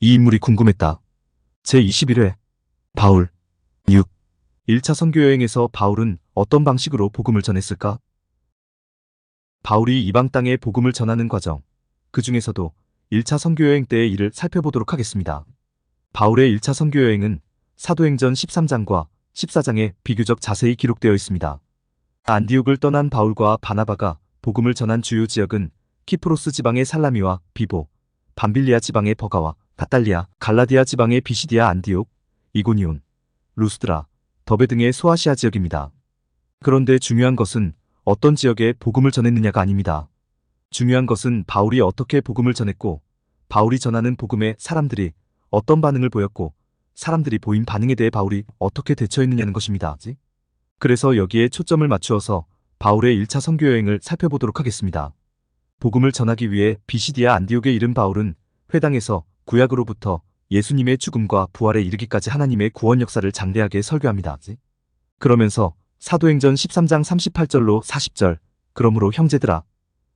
이 인물이 궁금했다. 제21회 바울 6. 1차 선교여행에서 바울은 어떤 방식으로 복음을 전했을까? 바울이 이방 땅에 복음을 전하는 과정, 그 중에서도 1차 선교여행 때의 일을 살펴보도록 하겠습니다. 바울의 1차 선교여행은 사도행전 13장과 14장에 비교적 자세히 기록되어 있습니다. 안디옥을 떠난 바울과 바나바가 복음을 전한 주요 지역은 키프로스 지방의 살라미와 비보, 밤빌리아 지방의 버가와 가탈리아, 갈라디아 지방의 비시디아 안디옥, 이고니온, 루스드라, 더베 등의 소아시아 지역입니다. 그런데 중요한 것은 어떤 지역에 복음을 전했느냐가 아닙니다. 중요한 것은 바울이 어떻게 복음을 전했고, 바울이 전하는 복음에 사람들이 어떤 반응을 보였고, 사람들이 보인 반응에 대해 바울이 어떻게 대처했느냐는 것입니다. 그래서 여기에 초점을 맞추어서 바울의 1차 선교여행을 살펴보도록 하겠습니다. 복음을 전하기 위해 비시디아 안디옥에 이른 바울은 회당에서 구약으로부터 예수님의 죽음과 부활에 이르기까지 하나님의 구원 역사를 장대하게 설교합니다. 그러면서 사도행전 13장 38절로 40절, 그러므로 형제들아,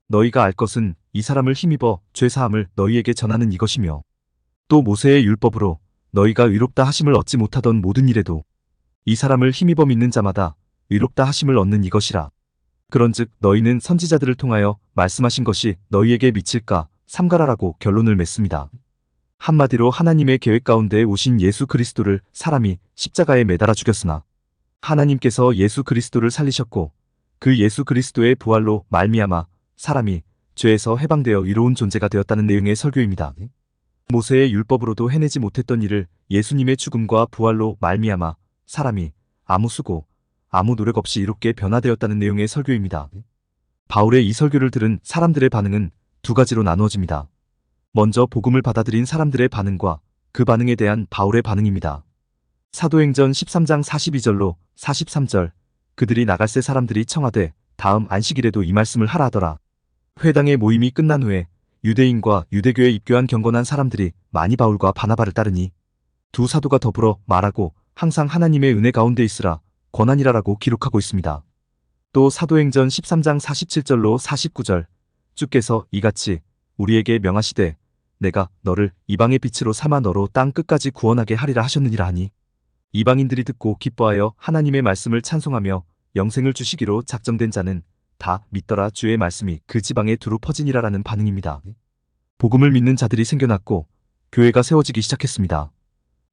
너희가 알 것은 이 사람을 힘입어 죄사함을 너희에게 전하는 이것이며, 또 모세의 율법으로 너희가 의롭다 하심을 얻지 못하던 모든 일에도 이 사람을 힘입어 믿는 자마다 의롭다 하심을 얻는 이것이라. 그런즉 너희는 선지자들을 통하여 말씀하신 것이 너희에게 미칠까 삼가라라고 결론을 맺습니다. 한마디로 하나님의 계획 가운데 오신 예수 그리스도를 사람이 십자가에 매달아 죽였으나 하나님께서 예수 그리스도를 살리셨고, 그 예수 그리스도의 부활로 말미암아 사람이 죄에서 해방되어 의로운 존재가 되었다는 내용의 설교입니다. 모세의 율법으로도 해내지 못했던 일을 예수님의 죽음과 부활로 말미암아 사람이 아무 수고, 아무 노력 없이 이롭게 변화되었다는 내용의 설교입니다. 바울의 이 설교를 들은 사람들의 반응은 두 가지로 나누어집니다. 먼저 복음을 받아들인 사람들의 반응과 그 반응에 대한 바울의 반응입니다. 사도행전 13장 42절로 43절, 그들이 나갈새 사람들이 청하되 다음 안식일에도 이 말씀을 하라 하더라. 회당의 모임이 끝난 후에 유대인과 유대교에 입교한 경건한 사람들이 많이 바울과 바나바를 따르니 두 사도가 더불어 말하고 항상 하나님의 은혜 가운데 있으라 권하니라라고 기록하고 있습니다. 또 사도행전 13장 47절로 49절, 주께서 이같이 우리에게 명하시되 내가 너를 이방의 빛으로 삼아 너로 땅 끝까지 구원하게 하리라 하셨느니라 하니, 이방인들이 듣고 기뻐하여 하나님의 말씀을 찬송하며 영생을 주시기로 작정된 자는 다 믿더라. 주의 말씀이 그 지방에 두루 퍼지니라라는 반응입니다. 복음을 믿는 자들이 생겨났고 교회가 세워지기 시작했습니다.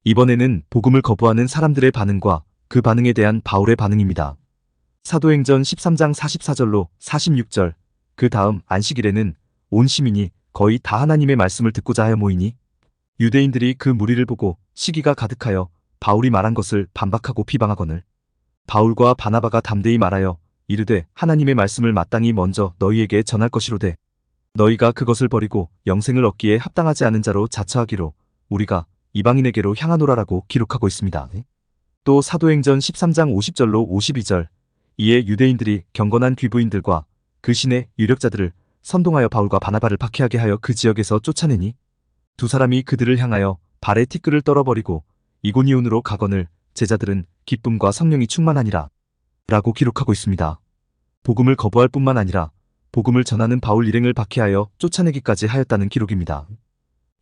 이번에는 복음을 거부하는 사람들의 반응과 그 반응에 대한 바울의 반응입니다. 사도행전 13장 44절로 46절, 그 다음 안식일에는 온 시민이 거의 다 하나님의 말씀을 듣고자 하여 모이니 유대인들이 그 무리를 보고 시기가 가득하여 바울이 말한 것을 반박하고 비방하거늘 바울과 바나바가 담대히 말하여 이르되 하나님의 말씀을 마땅히 먼저 너희에게 전할 것이로되 너희가 그것을 버리고 영생을 얻기에 합당하지 않은 자로 자처하기로 우리가 이방인에게로 향하노라라고 기록하고 있습니다. 또 사도행전 13장 50절로 52절, 이에 유대인들이 경건한 귀부인들과 그 신의 유력자들을 선동하여 바울과 바나바를 박해하게 하여 그 지역에서 쫓아내니 두 사람이 그들을 향하여 발에 티끌을 떨어버리고 이고니온으로 가거늘 제자들은 기쁨과 성령이 충만하니라 라고 기록하고 있습니다. 복음을 거부할 뿐만 아니라 복음을 전하는 바울 일행을 박해하여 쫓아내기까지 하였다는 기록입니다.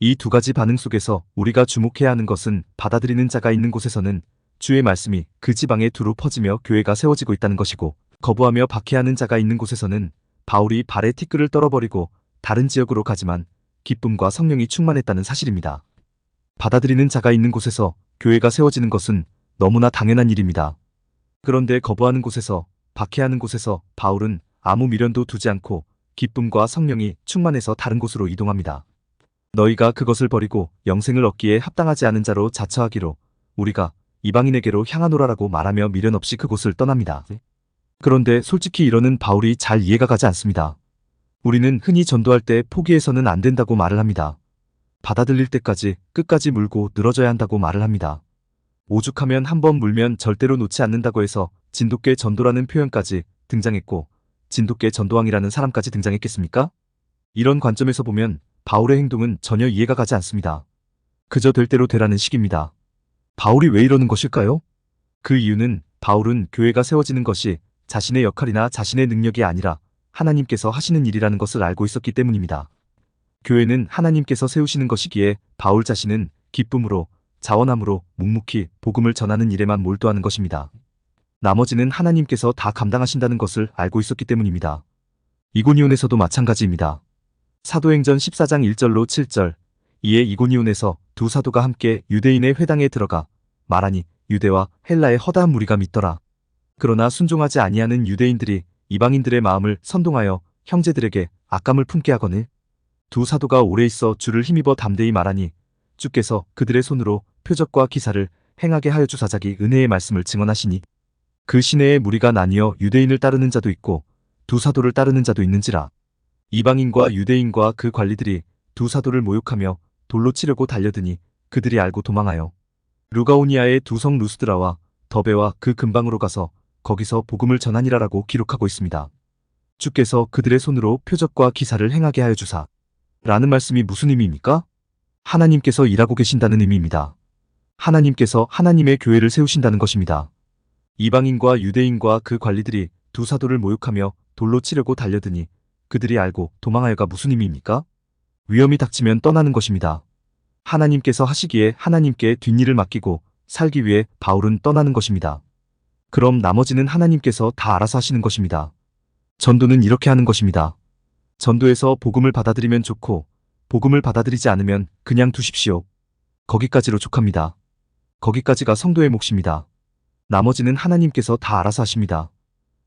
이 두 가지 반응 속에서 우리가 주목해야 하는 것은 받아들이는 자가 있는 곳에서는 주의 말씀이 그 지방에 두루 퍼지며 교회가 세워지고 있다는 것이고, 거부하며 박해하는 자가 있는 곳에서는 바울이 발에 티끌을 떨어버리고 다른 지역으로 가지만 기쁨과 성령이 충만했다는 사실입니다. 받아들이는 자가 있는 곳에서 교회가 세워지는 것은 너무나 당연한 일입니다. 그런데 거부하는 곳에서, 박해하는 곳에서 바울은 아무 미련도 두지 않고 기쁨과 성령이 충만해서 다른 곳으로 이동합니다. 너희가 그것을 버리고 영생을 얻기에 합당하지 않은 자로 자처하기로 우리가 이방인에게로 향하노라라고 말하며 미련 없이 그곳을 떠납니다. 그런데 솔직히 이러는 바울이 잘 이해가 가지 않습니다. 우리는 흔히 전도할 때 포기해서는 안 된다고 말을 합니다. 받아들일 때까지 끝까지 물고 늘어져야 한다고 말을 합니다. 오죽하면 한번 물면 절대로 놓지 않는다고 해서 진돗개 전도라는 표현까지 등장했고 진돗개 전도왕이라는 사람까지 등장했겠습니까? 이런 관점에서 보면 바울의 행동은 전혀 이해가 가지 않습니다. 그저 될 대로 되라는 식입니다. 바울이 왜 이러는 것일까요? 그 이유는 바울은 교회가 세워지는 것이 자신의 역할이나 자신의 능력이 아니라 하나님께서 하시는 일이라는 것을 알고 있었기 때문입니다. 교회는 하나님께서 세우시는 것이기에 바울 자신은 기쁨으로 자원함으로 묵묵히 복음을 전하는 일에만 몰두하는 것입니다. 나머지는 하나님께서 다 감당하신다는 것을 알고 있었기 때문입니다. 이고니온에서도 마찬가지입니다. 사도행전 14장 1절로 7절. 이에 이고니온에서 두 사도가 함께 유대인의 회당에 들어가 말하니 유대와 헬라의 허다한 무리가 믿더라. 그러나 순종하지 아니하는 유대인들이 이방인들의 마음을 선동하여 형제들에게 악감을 품게 하거늘 두 사도가 오래 있어 주를 힘입어 담대히 말하니 주께서 그들의 손으로 표적과 기사를 행하게 하여 주사자기 은혜의 말씀을 증언하시니 그 시내에 무리가 나뉘어 유대인을 따르는 자도 있고 두 사도를 따르는 자도 있는지라. 이방인과 유대인과 그 관리들이 두 사도를 모욕하며 돌로 치려고 달려드니 그들이 알고 도망하여 루가오니아의 두 성 루스드라와 더베와 그 근방으로 가서 거기서 복음을 전하니라라고 기록하고 있습니다. 주께서 그들의 손으로 표적과 기사를 행하게 하여 주사 라는 말씀이 무슨 의미입니까? 하나님께서 일하고 계신다는 의미입니다. 하나님께서 하나님의 교회를 세우신다는 것입니다. 이방인과 유대인과 그 관리들이 두 사도를 모욕하며 돌로 치려고 달려드니 그들이 알고 도망하여가 무슨 의미입니까? 위험이 닥치면 떠나는 것입니다. 하나님께서 하시기에 하나님께 뒷일을 맡기고 살기 위해 바울은 떠나는 것입니다. 그럼 나머지는 하나님께서 다 알아서 하시는 것입니다. 전도는 이렇게 하는 것입니다. 전도에서 복음을 받아들이면 좋고 복음을 받아들이지 않으면 그냥 두십시오. 거기까지로 족합니다. 거기까지가 성도의 몫입니다. 나머지는 하나님께서 다 알아서 하십니다.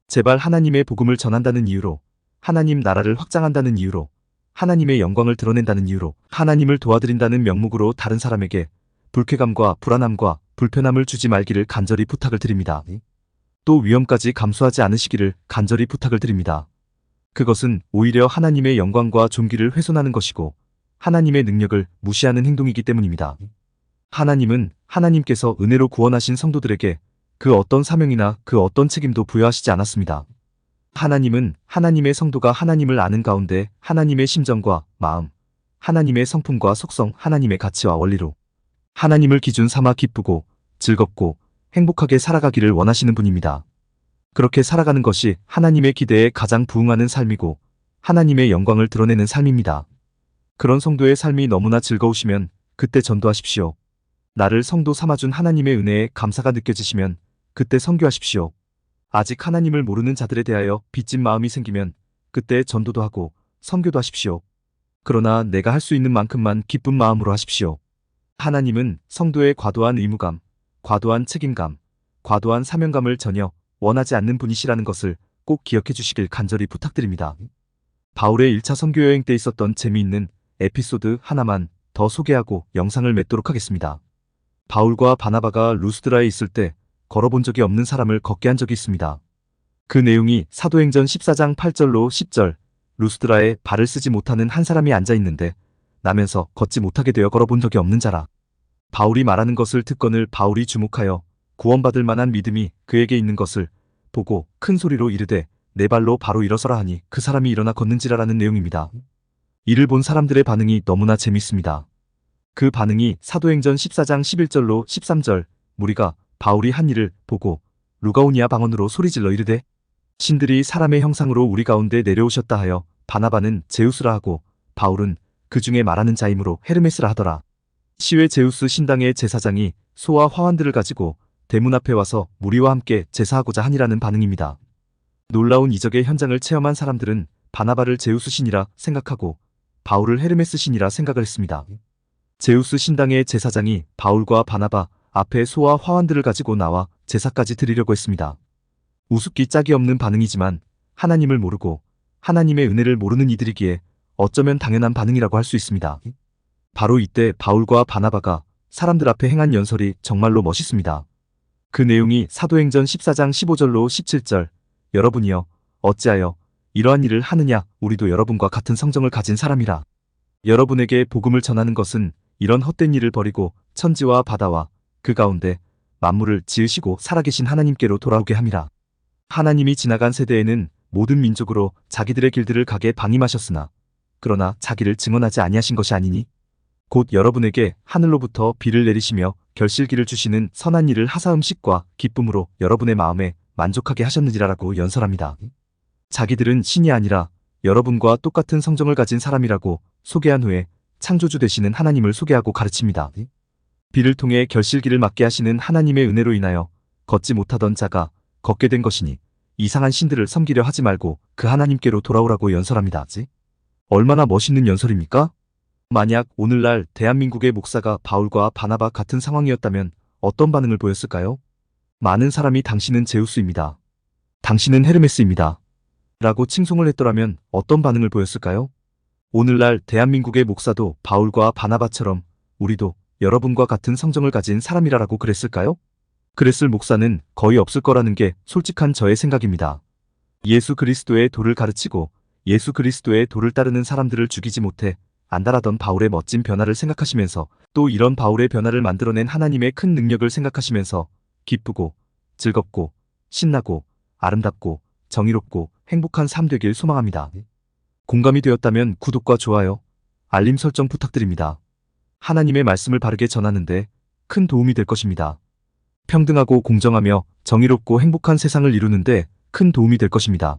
제발 하나님의 복음을 전한다는 이유로, 하나님 나라를 확장한다는 이유로, 하나님의 영광을 드러낸다는 이유로, 하나님을 도와드린다는 명목으로 다른 사람에게 불쾌감과 불안함과 불편함을 주지 말기를 간절히 부탁을 드립니다. 또 위험까지 감수하지 않으시기를 간절히 부탁을 드립니다. 그것은 오히려 하나님의 영광과 존귀를 훼손하는 것이고 하나님의 능력을 무시하는 행동이기 때문입니다. 하나님은 하나님께서 은혜로 구원하신 성도들에게 그 어떤 사명이나 그 어떤 책임도 부여하시지 않았습니다. 하나님은 하나님의 성도가 하나님을 아는 가운데 하나님의 심정과 마음, 하나님의 성품과 속성, 하나님의 가치와 원리로 하나님을 기준 삼아 기쁘고 즐겁고 행복하게 살아가기를 원하시는 분입니다. 그렇게 살아가는 것이 하나님의 기대에 가장 부응하는 삶이고 하나님의 영광을 드러내는 삶입니다. 그런 성도의 삶이 너무나 즐거우시면 그때 전도하십시오. 나를 성도 삼아준 하나님의 은혜에 감사가 느껴지시면 그때 선교하십시오. 아직 하나님을 모르는 자들에 대하여 빚진 마음이 생기면 그때 전도도 하고 선교도 하십시오. 그러나 내가 할 수 있는 만큼만 기쁜 마음으로 하십시오. 하나님은 성도의 과도한 의무감, 과도한 책임감, 과도한 사명감을 전혀 원하지 않는 분이시라는 것을 꼭 기억해 주시길 간절히 부탁드립니다. 바울의 1차 선교 여행 때 있었던 재미있는 에피소드 하나만 더 소개하고 영상을 맺도록 하겠습니다. 바울과 바나바가 루스드라에 있을 때 걸어본 적이 없는 사람을 걷게 한 적이 있습니다. 그 내용이 사도행전 14장 8절로 10절. 루스드라에 발을 쓰지 못하는 한 사람이 앉아 있는데 나면서 걷지 못하게 되어 걸어본 적이 없는 자라. 바울이 말하는 것을 듣거늘 바울이 주목하여 구원받을 만한 믿음이 그에게 있는 것을 보고 큰 소리로 이르되 내 발로 바로 일어서라 하니 그 사람이 일어나 걷는지라라는 내용입니다. 이를 본 사람들의 반응이 너무나 재밌습니다. 그 반응이 사도행전 14장 11절로 13절. 무리가 바울이 한 일을 보고 루가오니아 방언으로 소리질러 이르되 신들이 사람의 형상으로 우리 가운데 내려오셨다 하여 바나바는 제우스라 하고 바울은 그 중에 말하는 자이므로 헤르메스라 하더라. 시외 제우스 신당의 제사장이 소와 화환들을 가지고 대문 앞에 와서 무리와 함께 제사하고자 하니라는 반응입니다. 놀라운 이적의 현장을 체험한 사람들은 바나바를 제우스 신이라 생각하고 바울을 헤르메스 신이라 생각을 했습니다. 제우스 신당의 제사장이 바울과 바나바 앞에 소와 화환들을 가지고 나와 제사까지 드리려고 했습니다. 우습기 짝이 없는 반응이지만 하나님을 모르고 하나님의 은혜를 모르는 이들이기에 어쩌면 당연한 반응이라고 할 수 있습니다. 바로 이때 바울과 바나바가 사람들 앞에 행한 연설이 정말로 멋있습니다. 그 내용이 사도행전 14장 15절로 17절. 여러분이여 어찌하여 이러한 일을 하느냐. 우리도 여러분과 같은 성정을 가진 사람이라. 여러분에게 복음을 전하는 것은 이런 헛된 일을 버리고 천지와 바다와 그 가운데 만물을 지으시고 살아계신 하나님께로 돌아오게 함이라. 하나님이 지나간 세대에는 모든 민족으로 자기들의 길들을 가게 방임하셨으나 그러나 자기를 증언하지 아니하신 것이 아니니 곧 여러분에게 하늘로부터 비를 내리시며 결실기를 주시는 선한 일을 하사음식과 기쁨으로 여러분의 마음에 만족하게 하셨느니라라고 연설합니다. 자기들은 신이 아니라 여러분과 똑같은 성정을 가진 사람이라고 소개한 후에 창조주 되시는 하나님을 소개하고 가르칩니다. 비를 통해 결실기를 맞게 하시는 하나님의 은혜로 인하여 걷지 못하던 자가 걷게 된 것이니 이상한 신들을 섬기려 하지 말고 그 하나님께로 돌아오라고 연설합니다. 얼마나 멋있는 연설입니까? 만약 오늘날 대한민국의 목사가 바울과 바나바 같은 상황이었다면 어떤 반응을 보였을까요? 많은 사람이 당신은 제우스입니다. 당신은 헤르메스입니다. 라고 칭송을 했더라면 어떤 반응을 보였을까요? 오늘날 대한민국의 목사도 바울과 바나바처럼 우리도 여러분과 같은 성정을 가진 사람이라고 그랬을까요? 그랬을 목사는 거의 없을 거라는 게 솔직한 저의 생각입니다. 예수 그리스도의 도를 가르치고 예수 그리스도의 도를 따르는 사람들을 죽이지 못해 안달하던 바울의 멋진 변화를 생각하시면서 또 이런 바울의 변화를 만들어낸 하나님의 큰 능력을 생각하시면서 기쁘고 즐겁고 신나고 아름답고 정의롭고 행복한 삶 되길 소망합니다. 공감이 되었다면 구독과 좋아요, 알림 설정 부탁드립니다. 하나님의 말씀을 바르게 전하는데 큰 도움이 될 것입니다. 평등하고 공정하며 정의롭고 행복한 세상을 이루는데 큰 도움이 될 것입니다.